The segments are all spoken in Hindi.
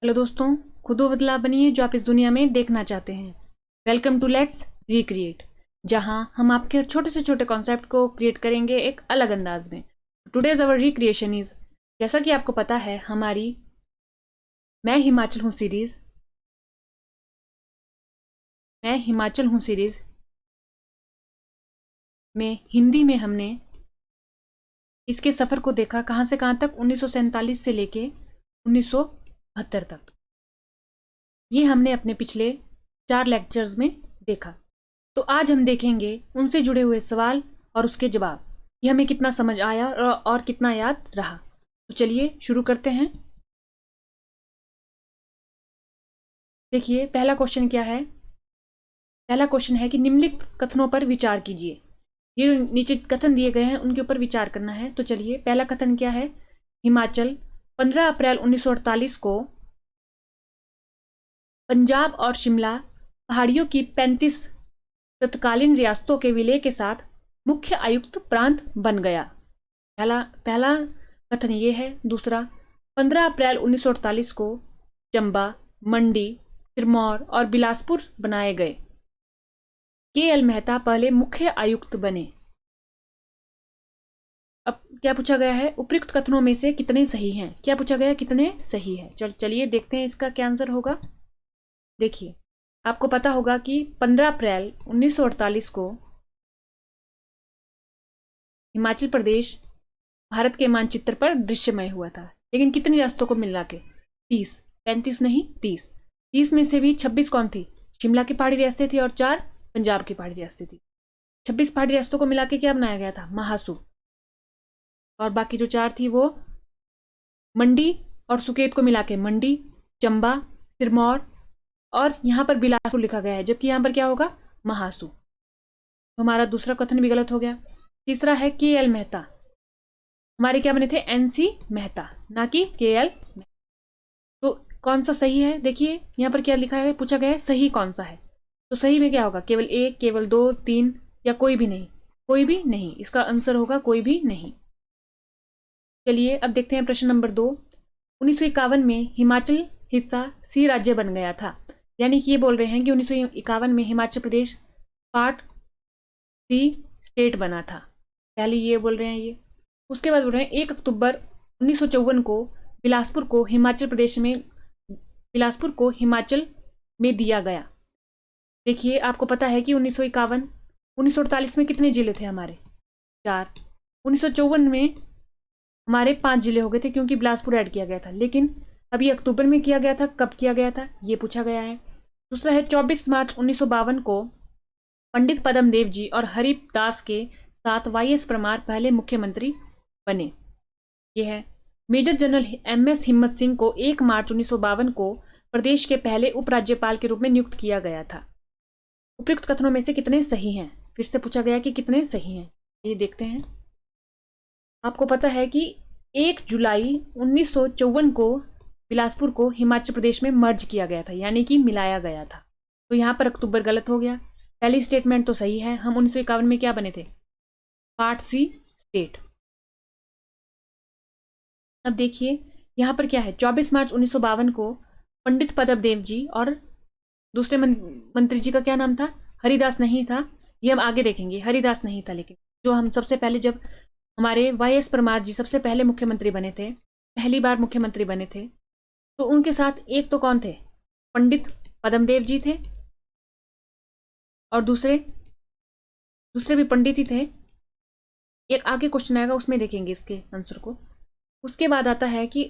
हेलो दोस्तों, खुद वो बदलाव बनिए जो आप इस दुनिया में देखना चाहते हैं। वेलकम टू लेट्स रिक्रिएट, जहां हम आपके छोटे से छोटे कॉन्सेप्ट को क्रिएट करेंगे एक अलग अंदाज में। टुडेज अवर रिक्रिएशन इज, जैसा कि आपको पता है, हमारी मैं हिमाचल हूँ सीरीज में हिंदी में हमने इसके सफर को देखा, कहां से कहां तक, 1947 से लेके 1972 तक। ये हमने अपने पिछले 4 लेक्चर्स में देखा। तो आज हम देखेंगे उनसे जुड़े हुए सवाल और उसके जवाब, कि हमें कितना समझ आया और कितना याद रहा। तो चलिए शुरू करते हैं। देखिए, पहला क्वेश्चन क्या है। पहला क्वेश्चन है कि निम्नलिखित कथनों पर विचार कीजिए। ये नीचे कथन दिए गए हैं, उनके ऊपर विचार करना है। तो चलिए, पहला कथन क्या है। हिमाचल 15 अप्रैल 1948 को पंजाब और शिमला पहाड़ियों की 35 तत्कालीन रियासतों के विलय के साथ मुख्य आयुक्त प्रांत बन गया। पहला पहला कथन ये है। दूसरा, 15 अप्रैल 1948 को चंबा, मंडी, सिरमौर और बिलासपुर बनाए गए। के.एल. मेहता पहले मुख्य आयुक्त बने। अब क्या पूछा गया है, उपयुक्त कथनों में से कितने सही हैं। क्या पूछा गया है, कितने सही है। चलिए देखते हैं इसका क्या आंसर होगा। देखिए, आपको पता होगा कि 15 अप्रैल 1948 को हिमाचल प्रदेश भारत के मानचित्र पर दृश्यमय हुआ था। लेकिन कितनी रियासतों को मिला के, 30, 35 नहीं, 30। 30 में से भी 26 कौन थी, शिमला की पहाड़ी रियासतें थी, और 4 पंजाब की पहाड़ी रियासतें थी। 26 पहाड़ी रियासतों को मिला के क्या बनाया गया था, महासू। और बाकी जो 4 थी वो मंडी और सुकेत को मिला के मंडी, चंबा, सिरमौर, और यहां पर बिलासपुर लिखा गया है, जबकि यहां पर क्या होगा, महासू। तो हमारा दूसरा कथन भी गलत हो गया। तीसरा है के.एल. मेहता। हमारे क्या बने थे, एन.सी. मेहता, ना कि के.एल. मेहता। तो कौन सा सही है। देखिए यहां पर क्या लिखा है, पूछा गया है सही कौन सा है। तो सही में क्या होगा, केवल 1, केवल 2, 3, या कोई भी नहीं। कोई भी नहीं, इसका आंसर होगा कोई भी नहीं। चलिए अब देखते हैं प्रश्न नंबर 2। 1951 में हिमाचल हिस्सा सी राज्य बन गया था। यानी कि ये बोल रहे हैं कि 1951 में हिमाचल प्रदेश पार्ट सी स्टेट बना था। पहले ये बोल रहे हैं ये। उसके बाद बोल रहे हैं 1 अक्टूबर 1954 को बिलासपुर को हिमाचल में दिया गया। देखिए आपको पता है कि 1948 में कितने जिले थे हमारे, 4। 1954 में हमारे 5 जिले हो गए थे, क्योंकि बिलासपुर ऐड किया गया था। लेकिन अभी अक्टूबर में किया गया था, कब किया गया था ये पूछा गया है। दूसरा है 24 मार्च 1952 को पंडित पदम देव जी और हरिदास के साथ वाईएस परमार पहले मुख्यमंत्री बने। यह है। Major general MS. Himmat Singh को 1 मार्च 1952 को प्रदेश के पहले उपराज्यपाल के रूप में नियुक्त किया गया था। उपयुक्त कथनों में से कितने सही हैं। फिर से पूछा गया कि कितने सही हैं, ये देखते हैं। आपको पता है कि 1 जुलाई 1954 को बिलासपुर को हिमाचल प्रदेश में मर्ज किया गया था, यानी कि मिलाया गया था। तो यहां पर अक्टूबर गलत हो गया। पहली स्टेटमेंट तो सही है, हम 1951 में क्या बने थे, पार्ट सी स्टेट। अब देखिए यहां पर क्या है, 24 मार्च 1952 को पंडित पदम देव जी और दूसरे मंत्री जी का क्या नाम था, हरिदास नहीं था। ये हम आगे देखेंगे, हरिदास नहीं था। लेकिन जो हम सबसे पहले, जब हमारे वाईएस परमार जी सबसे पहले मुख्यमंत्री बने थे, पहली बार मुख्यमंत्री बने थे, तो उनके साथ एक तो कौन थे, पंडित पदमदेव जी थे, और दूसरे भी पंडित ही थे। एक आगे क्वेश्चन आएगा, उसमें देखेंगे इसके आंसर को। उसके बाद आता है कि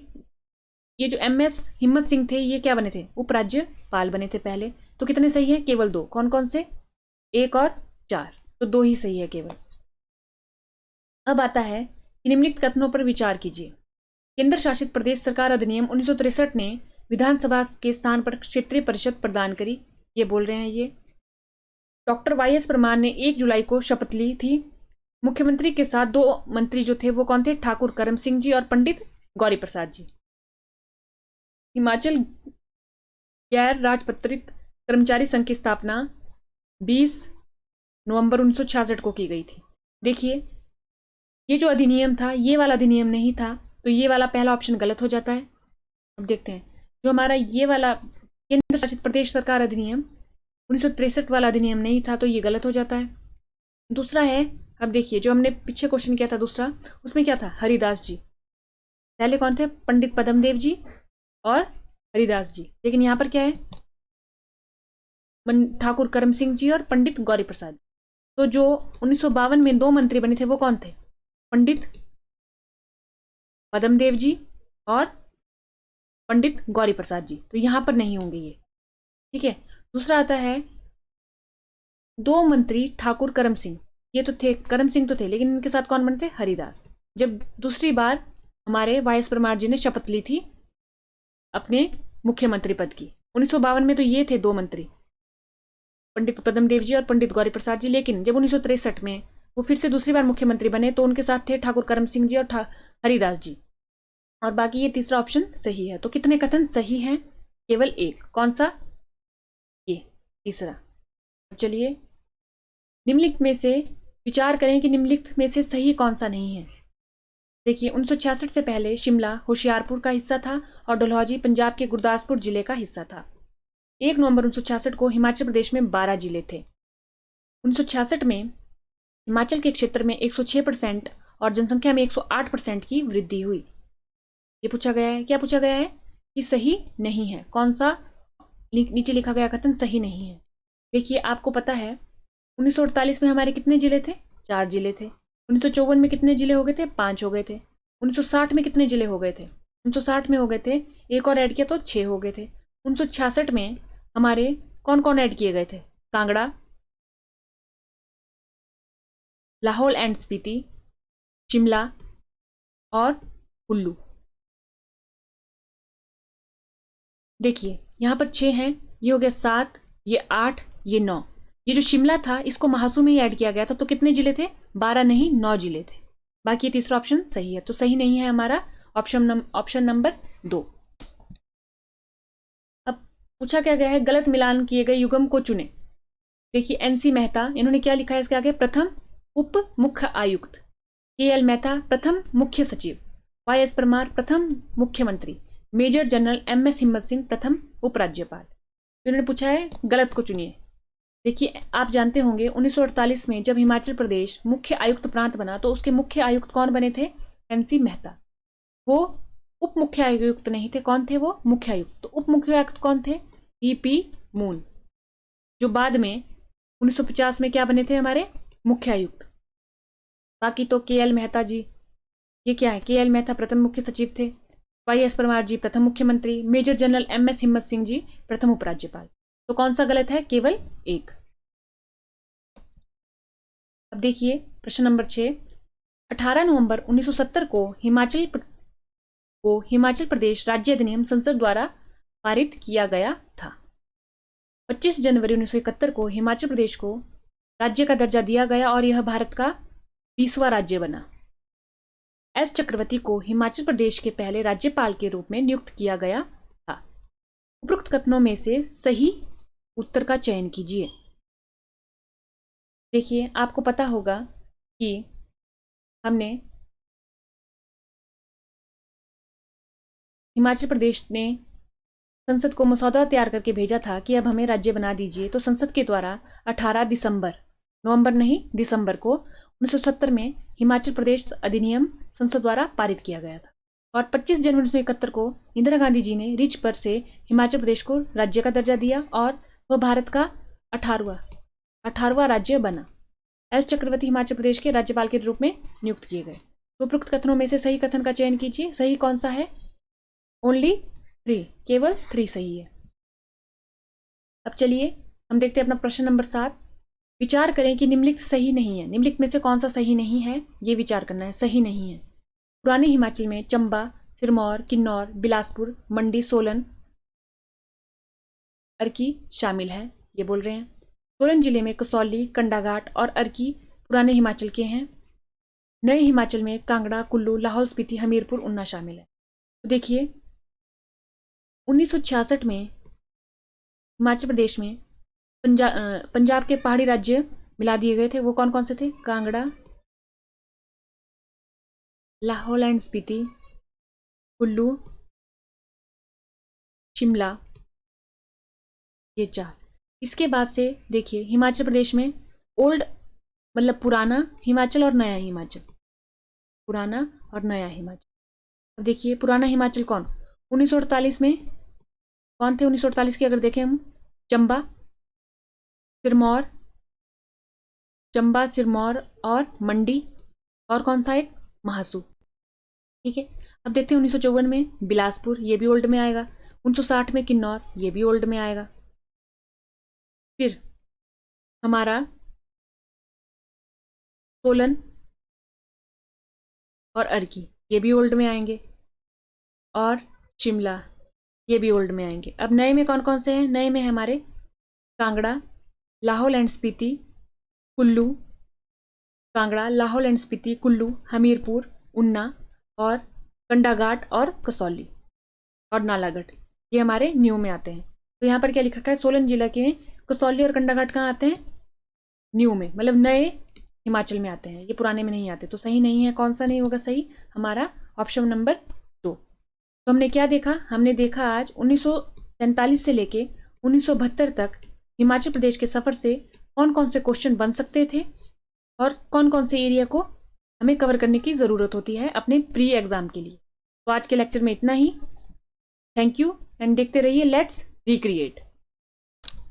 ये जो एम.एस. हिम्मत सिंह थे, ये क्या बने थे, उपराज्यपाल बने थे पहले। तो कितने सही है, केवल 2। कौन कौन से, 1 और 4। तो 2 ही सही है केवल। अब आता है कि निम्नलिखित कथनों पर विचार कीजिए। केंद्र शासित प्रदेश सरकार अधिनियम 1963 ने विधानसभा के स्थान पर क्षेत्रीय परिषद प्रदान करी। ये बोल रहे हैं ये। डॉक्टर वाईएस परमार ने 1 जुलाई को शपथ ली थी। मुख्यमंत्री के साथ 2 मंत्री जो थे वो कौन थे, ठाकुर करम सिंह जी और पंडित गौरी प्रसाद जी। हिमाचल गैर राजपत्रित कर्मचारी संघ की स्थापना 20 नवंबर 1966 को की गई थी। देखिए ये जो अधिनियम था, ये वाला अधिनियम नहीं था, तो ये वाला पहला ऑप्शन गलत हो जाता है। अब देखते हैं, जो हमारा ये वाला केंद्र शासित प्रदेश सरकार अधिनियम 1963 वाला अधिनियम नहीं था, तो ये गलत हो जाता है। दूसरा है, अब देखिए जो हमने पीछे क्वेश्चन किया था दूसरा, उसमें क्या था, हरिदास जी। पहले कौन थे, पंडित पद्मदेव जी और हरिदास जी। लेकिन यहाँ पर क्या है, ठाकुर करम सिंह जी और पंडित गौरी प्रसाद। तो जो 1952 में 2 मंत्री बने थे वो कौन थे, पंडित पद्मदेव जी और पंडित गौरी प्रसाद जी। तो यहां पर नहीं होंगे ये, ठीक है। दूसरा आता है 2 मंत्री ठाकुर करम सिंह, ये तो थे, करम सिंह तो थे, लेकिन इनके साथ कौन बने थे, हरिदास। जब दूसरी बार हमारे वाई एस परमार जी ने शपथ ली थी अपने मुख्यमंत्री पद की, 1952 में तो ये थे 2 मंत्री, पंडित पद्मदेव जी और पंडित गौरी प्रसाद जी। लेकिन जब 1963 में वो फिर से दूसरी बार मुख्यमंत्री बने तो उनके साथ थे ठाकुर करम सिंह जी और हरिदास जी। और बाकी ये तीसरा ऑप्शन सही है। तो कितने कथन सही हैं, केवल एक, कौन सा, ये तीसरा। चलिए निम्नलिखित में से विचार करें कि निम्नलिखित में से सही कौन सा नहीं है। देखिए 1966 से पहले शिमला होशियारपुर का हिस्सा था और डलहौजी पंजाब के गुरदासपुर जिले का हिस्सा था। 1 नवंबर 1966 को हिमाचल प्रदेश में 12 जिले थे। 1966 में हिमाचल के क्षेत्र में 106% और जनसंख्या में 108% की वृद्धि हुई। ये पूछा गया है, क्या पूछा गया है कि सही नहीं है, कौन सा नीचे लिखा गया कथन सही नहीं है। देखिए आपको पता है 1948 में हमारे कितने जिले थे, 4 जिले थे। 1954 में कितने जिले हो गए थे, 5 हो गए थे। 1960 में कितने जिले हो गए थे, 1960 में हो गए थे, एक और ऐड किया तो 6 हो गए थे। 1966 में हमारे कौन कौन ऐड किए गए थे, कांगड़ा, लाहौल एंड स्पीति, शिमला और कुल्लू। देखिए यहाँ पर 6 हैं, ये हो गया 7, ये 8, ये 9। ये जो शिमला था इसको महासू में ही ऐड किया गया था, तो कितने जिले थे, 12 नहीं 9 जिले थे। बाकी तीसरा ऑप्शन सही है, तो सही नहीं है हमारा ऑप्शन नंबर 2। अब पूछा क्या गया है, गलत मिलान किए गए युग्म को चुने। देखिए एनसी मेहता, इन्होंने क्या लिखा है इसके आगे, प्रथम उप मुख्य आयुक्त, केएल मेहता प्रथम मुख्य सचिव, वाई एस परमार प्रथम मुख्यमंत्री, मेजर जनरल एमएस हिम्मत सिंह प्रथम उपराज्यपाल। तो इन्होंने पूछा है गलत को चुनिए। देखिए आप जानते होंगे 1948 में जब हिमाचल प्रदेश मुख्य आयुक्त प्रांत बना तो उसके मुख्य आयुक्त कौन बने थे, एनसी मेहता। वो उप मुख्य आयुक्त नहीं थे, कौन थे वो, मुख्य आयुक्त। तो उप मुख्य आयुक्त कौन थे, ईपी मून, जो बाद में 1950 में क्या बने थे हमारे मुख्य आयुक्त। बाकी तो केएल मेहता जी, ये क्या है, केएल मेहता प्रथम मुख्य सचिव थे, वाई एस परमार जी प्रथम मुख्यमंत्री, मेजर जनरल एमएस हिम्मत सिंह जी प्रथम उपराज्यपाल। तो कौन सा गलत है, केवल एक। अब देखिए प्रश्न नंबर 6, 18 नवंबर 1970 को हिमाचल प्रदेश राज्य अधिनियम संसद द्वारा पारित किया गया था। 25 जनवरी 1971 को हिमाचल प्रदेश को राज्य का दर्जा दिया गया और यह भारत का 20वां राज्य बना। एस चक्रवर्ती को हिमाचल प्रदेश के पहले राज्यपाल के रूप में नियुक्त किया गया था। उपरोक्त कथनों में से सही उत्तर का चयन कीजिए। देखिए आपको पता होगा कि हमने हिमाचल प्रदेश ने संसद को मसौदा तैयार करके भेजा था कि अब हमें राज्य बना दीजिए। तो संसद के द्वारा 18 दिसंबर, नवंबर नहीं दिसंबर को 1970 में हिमाचल प्रदेश अधिनियम संसद द्वारा पारित किया गया था। और 25 जनवरी 1971 को इंदिरा गांधी जी ने रिच पर से हिमाचल प्रदेश को राज्य का दर्जा दिया और वह भारत का 18वां राज्य बना। एस चक्रवर्ती हिमाचल प्रदेश के राज्यपाल के रूप में नियुक्त किए गए। तो उपरोक्त कथनों में से सही कथन का चयन कीजिए। सही कौन सा है, ओनली 3, केवल 3 सही है। अब चलिए हम देखते हैं अपना प्रश्न नंबर 7। विचार करें कि निम्नलिखित सही नहीं है। निम्नलिखित में से कौन सा सही नहीं है, ये विचार करना है, सही नहीं है। पुराने हिमाचल में चंबा, सिरमौर, किन्नौर, बिलासपुर, मंडी, सोलन, अर्की शामिल है, ये बोल रहे हैं। सोलन जिले में कसौली, कंडाघाट और अर्की पुराने हिमाचल के हैं। नए हिमाचल में कांगड़ा, कुल्लू, लाहौल स्पीति, हमीरपुर, उन्ना शामिल है। तो देखिए 1966 में हिमाचल प्रदेश में पंजाब के पहाड़ी राज्य मिला दिए गए थे। वो कौन कौन से थे, कांगड़ा, लाहौल एंड स्पीति, कुल्लू शिमला, ये 4। इसके बाद से देखिए हिमाचल प्रदेश में ओल्ड मतलब पुराना हिमाचल और नया हिमाचल, पुराना और नया हिमाचल। अब देखिए पुराना हिमाचल कौन, 1948 में कौन थे 1948 की अगर देखें हम, चंबा, सिरमौर, चंबा, सिरमौर और मंडी, और कौन था एक, महासू। ठीक है, अब देखते हैं 1954 में बिलासपुर, ये भी ओल्ड में आएगा। 1960 में किन्नौर, ये भी ओल्ड में आएगा। फिर हमारा सोलन और अर्की, ये भी ओल्ड में आएंगे, और शिमला, ये भी ओल्ड में आएंगे। अब नए में कौन कौन से हैं, नए में है हमारे कांगड़ा, लाहौल एंड स्पीति, कुल्लू, कांगड़ा, लाहौल एंड स्पीति, कुल्लू, हमीरपुर, उन्ना और कंडाघाट और कसौली और नालागढ़, ये हमारे न्यू में आते हैं। तो यहाँ पर क्या लिख रखा है, सोलन जिला के कसौली और कंडाघाट कहाँ आते हैं, न्यू में, मतलब नए हिमाचल में आते हैं, ये पुराने में नहीं आते। तो सही नहीं है, कौन सा नहीं होगा सही, हमारा ऑप्शन नंबर 2। तो हमने क्या देखा, हमने देखा आज 1947 से लेके 1972 तक हिमाचल प्रदेश के सफर से कौन कौन से क्वेश्चन बन सकते थे और कौन कौन से एरिया को हमें कवर करने की ज़रूरत होती है अपने प्री एग्जाम के लिए। तो आज के लेक्चर में इतना ही। थैंक यू एंड देखते रहिए लेट्स रिक्रिएट।